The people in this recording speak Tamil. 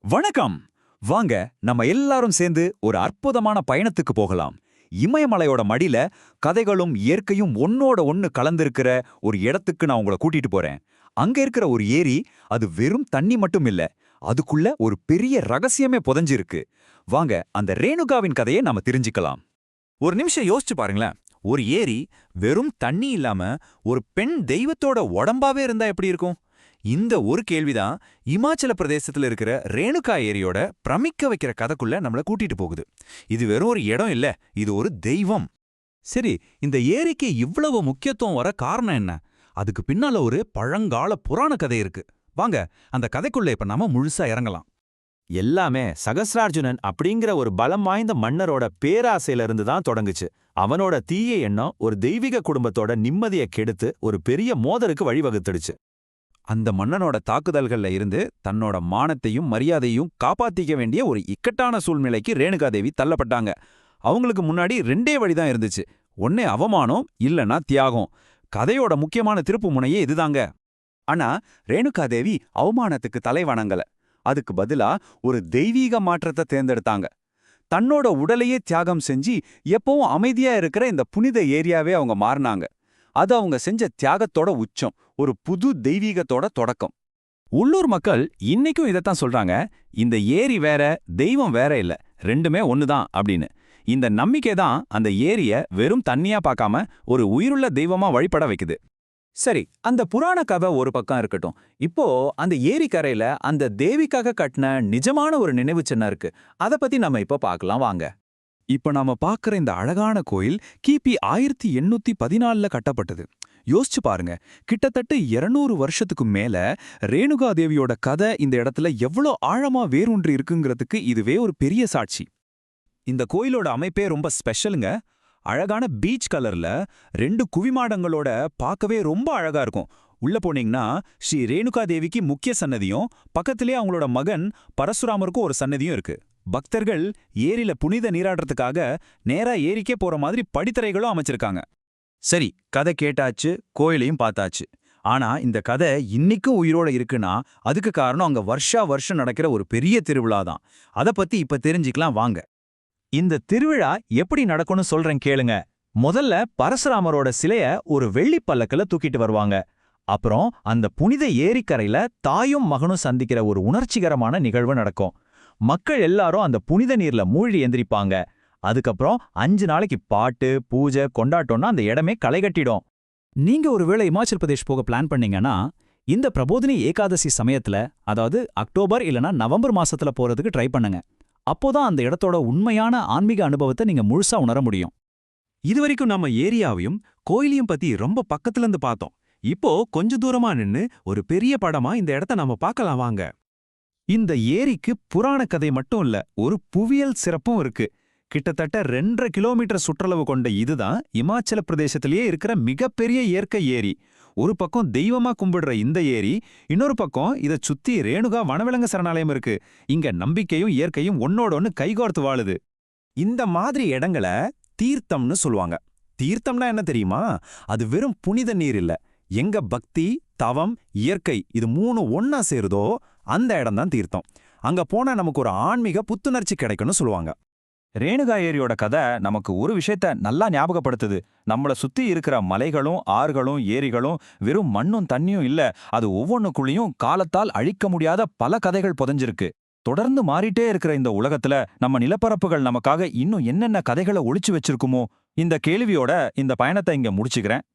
வணக்கம். வாங்க நம்ம எல்லாரும் சேர்ந்து ஒரு அற்புதமான பயணத்துக்கு போகலாம். இமயமலையோட மடியில கதைகளும் இயற்கையும் ஒன்னோட ஒன்னு கலந்திருக்கிற ஒரு இடத்துக்கு நான் உங்களை கூட்டிட்டு போறேன். அங்க இருக்கிற ஒரு ஏரி, அது வெறும் தண்ணி மட்டும் இல்ல, அதுக்குள்ள ஒரு பெரிய ரகசியமே புதைஞ்சிருக்கு. வாங்க அந்த ரேணுகாவின் கதையை நாம தெரிஞ்சுக்கலாம். ஒரு நிமிஷம் யோசிச்சு பாருங்களேன். ஒரு ஏரி வெறும் தண்ணி இல்லாம ஒரு பெண் தெய்வத்தோட உடம்பாவே இருந்தா எப்படி இருக்கும்? இந்த ஒரு கேள்விதான் இமாச்சல பிரதேசத்துல இருக்கிற ரேணுகா ஏரியோட பிரமிக்க வைக்கிற கதைக்குள்ள நம்மள கூட்டிட்டு போகுது. இது வெறும் ஒரு இடம் இல்ல, இது ஒரு தெய்வம். சரி, இந்த ஏரிக்கு இவ்வளவு முக்கியத்துவம் வர காரணம் என்ன? அதுக்கு பின்னால ஒரு பழங்கால புராண கதை இருக்கு. வாங்க அந்த கதைக்குள்ள இப்ப நாம முழுசா இறங்கலாம். எல்லாமே சகஸ்ரார்ஜுனன் அப்படிங்கிற ஒரு பலம் வாய்ந்த மன்னரோட பேராசையில இருந்து தான் தொடங்குச்சு. அவனோட தீய எண்ணம் ஒரு தெய்வீக குடும்பத்தோட நிம்மதியை கெடுத்து ஒரு பெரிய மோதலுக்கு வழிவகுத்துடுச்சு. அந்த மன்னனோட தாக்குதல்கள்ல இருந்து தன்னோட மானத்தையும் மரியாதையும் காப்பாத்திக்க வேண்டிய ஒரு இக்கட்டான சூழ்நிலைக்கு ரேணுகாதேவி தள்ளப்பட்டாங்க. அவங்களுக்கு முன்னாடி ரெண்டே வழிதான் இருந்துச்சு. ஒன்னே அவமானம், இல்லனா தியாகம். கதையோட முக்கியமான திருப்பு முனையே இதுதாங்க. ஆனா ரேணுகாதேவி அவமானத்துக்கு தலை வணங்கல. அதுக்கு பதிலா ஒரு தெய்வீக மாற்றத்தை தேர்ந்தெடுத்தாங்க. தன்னோட உடலையே தியாகம் செஞ்சு எப்பவும் அமைதியா இருக்கிற இந்த புனித ஏரியாவே அவங்க மாறினாங்க. அது அவங்க செஞ்ச தியாகத்தோட உச்சம், ஒரு புது தெய்வீகத்தோட தொடக்கம். உள்ளூர் மக்கள் இன்னைக்கும் இதைத்தான் சொல்றாங்க, இந்த ஏரி வேற, தெய்வம் வேற இல்ல, ரெண்டுமே ஒண்ணுதான் அப்படின்னு. இந்த நம்பிக்கை தான் அந்த ஏரிய வெறும் தண்ணியா பார்க்காம ஒரு உயிருள்ள தெய்வமா வழிபட வைக்குது. சரி, அந்த புராண கதை ஒரு பக்கம் இருக்கட்டும். இப்போ அந்த ஏரிக்கரையில அந்த தேவிக்காக கட்டின நிஜமான ஒரு நினைவு சின்னம் இருக்கு. அத பத்தி நம்ம இப்போ பார்க்கலாம் வாங்க. இப்ப நாம பார்க்கற இந்த அழகான கோயில் கிபி 1814ல கட்டப்பட்டது. யோசிச்சு பாருங்க, கிட்டத்தட்ட 200 வருஷத்துக்கு மேல ரேணுகா தேவியோட கதை இந்த இடத்துல எவ்வளோ ஆழமா வேரூன்றி இருக்குங்கிறதுக்கு இதுவே ஒரு பெரிய சாட்சி. இந்த கோயிலோட அமைப்பே ரொம்ப ஸ்பெஷலுங்க. அழகான பீச் கலர்ல 2 குவிமாடங்களோட பார்க்கவே ரொம்ப அழகா இருக்கும். உள்ள போனீங்கன்னா ஸ்ரீ ரேணுகா தேவிக்கு முக்கிய சன்னதியும் பக்கத்திலே அவங்களோட மகன் பரசுராமருக்கும் ஒரு சன்னதியும் இருக்கு. பக்தர்கள் ஏரியில புனித நீராடுறதுக்காக நேரா ஏரிக்கே போற மாதிரி படித்தரைகளும் அமைச்சிருக்காங்க. சரி, கதை கேட்டாச்சு, கோயிலையும் பார்த்தாச்சு. ஆனா இந்த கதை இன்னிக்கும் உயிரோட இருக்குன்னா அதுக்கு காரணம் அங்க வருஷா வருஷம் நடக்கிற ஒரு பெரிய திருவிழா தான். அத பத்தி இப்ப தெரிஞ்சுக்கலாம் வாங்க. இந்த திருவிழா எப்படி நடக்கும்னு சொல்றேன் கேளுங்க. முதல்ல பரசுராமரோட சிலைய ஒரு வெள்ளி பல்லக்குல தூக்கிட்டு வருவாங்க. அப்புறம் அந்த புனித ஏரிக்கரையில தாயும் மகனும் சந்திக்கிற ஒரு உணர்ச்சிகரமான நிகழ்வு நடக்கும். மக்கள் எல்லாரும் அந்த புனித நீர்ல மூழ்கி எந்திரிப்பாங்க. அதுக்கப்புறம் 5 நாளைக்கு பாட்டு, பூஜை, கொண்டாட்டம்னா அந்த இடமே களை கட்டிடும். நீங்க ஒருவேளை இமாச்சல் பிரதேஷ் போக பிளான் பண்ணீங்கன்னா இந்த பிரபோதினி ஏகாதசி சமயத்துல, அதாவது அக்டோபர் இல்லனா நவம்பர் மாசத்துல போறதுக்கு ட்ரை பண்ணுங்க. அப்போதான் அந்த இடத்தோட உண்மையான ஆன்மீக அனுபவத்தை நீங்க முழுசா உணர முடியும். இதுவரைக்கும் நம்ம ஏரியாவையும் கோயிலையும் பத்தி ரொம்ப பக்கத்துல இருந்து பார்த்தோம். இப்போ கொஞ்ச தூரமா நின்னு ஒரு பெரிய படமா இந்த இடத்த நாம பார்க்கலாம் வாங்க. இந்த ஏரிக்கு புராண கதை மட்டும் இல்ல, ஒரு புவியியல் சிறப்பும் இருக்கு. கிட்டத்தட்ட 2.5 கிலோமீட்டர் சுற்றளவு கொண்ட இதுதான் இமாச்சல பிரதேசத்திலேயே இருக்கிற மிகப்பெரிய இயற்கை ஏரி. ஒரு பக்கம் தெய்வமா கும்பிடுற இந்த ஏரி, இன்னொரு பக்கம் இதை சுத்தி ரேணுகா வனவிலங்கு சரணாலயம் இருக்கு. இங்க நம்பிக்கையும் இயற்கையும் ஒன்னோட ஒன்னு கைகோர்த்து வாழுது. இந்த மாதிரி இடங்களை தீர்த்தம்னு சொல்லுவாங்க. தீர்த்தம்னா என்ன தெரியுமா? அது வெறும் புனித நீர் இல்ல. எங்க பக்தி, தவம், இயற்கை இது 3 ஒன்னா சேருதோ அந்த இடம்தான் தீர்த்தம். அங்க போனா நமக்கு ஒரு ஆன்மீக புத்துணர்ச்சி கிடைக்கும்னு சொல்லுவாங்க. ரேணுகா ஏரியோட கதை நமக்கு ஒரு விஷயத்த நல்லா ஞாபகப்படுத்துது. நம்மள சுத்தி இருக்கிற மலைகளும் ஆறுகளும் ஏரிகளும் வெறும் மண்ணும் தண்ணியும் இல்ல, அது ஒவ்வொன்னுக்குள்ளேயும் காலத்தால் அழிக்க முடியாத பல கதைகள் புதைஞ்சிருக்கு. தொடர்ந்து மாறிட்டே இருக்கிற இந்த உலகத்துல நம்ம நிலப்பரப்புகள் நமக்காக இன்னும் என்னென்ன கதைகளை ஒளிச்சு வச்சிருக்குமோ? இந்த கேள்வியோட இந்த பயணத்தை இங்க முடிச்சுக்கிறேன்.